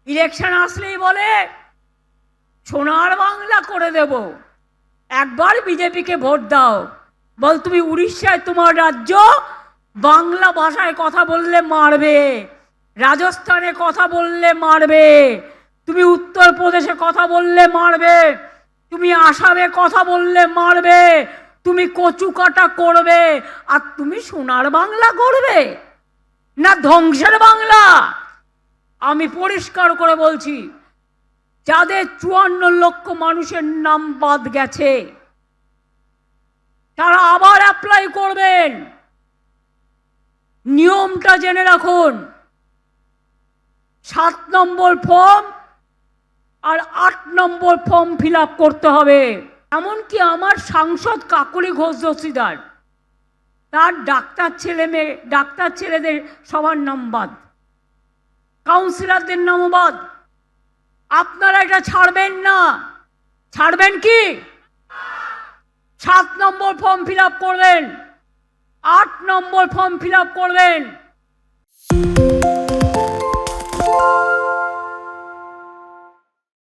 Election আসলেই বলে সোনার বাংলা করে দেব, একবার বিজেপিকে ভোট দাও। বল তুমি উড়িষ্যায় তোমার রাজ্য, বাংলা ভাষায় কথা বললে মারবে, রাজস্থানে কথা বললে মারবে, তুমি উত্তরপ্রদেশে কথা বললে মারবে, তুমি আসামে কথা বললে মারবে, তুমি কচু কাটা করবে, আর তুমি সোনার বাংলা করবে না ধ্বংসের বাংলা? আমি পরিষ্কার করে বলছি, যাদের 54 লক্ষ মানুষের নাম বাদ গেছে তারা আবার অ্যাপ্লাই করবেন। নিয়মটা জেনে রাখুন, 7 নম্বর ফর্ম আর 8 নম্বর ফর্ম ফিল আপ করতে হবে। এমনকি আমার সাংসদ কাকলি ঘোষ দস্তিদার, তার ডাক্তার ছেলেদের সবার নাম বাদ, কাউন্সিলরদের নামও বাদ। আপনারা এটা ছাড়বেন না, ছাড়বেন কি? 7 নম্বর ফর্ম ফিল আপ করবেন, 8 নম্বর ফর্ম ফিল আপ করবেন।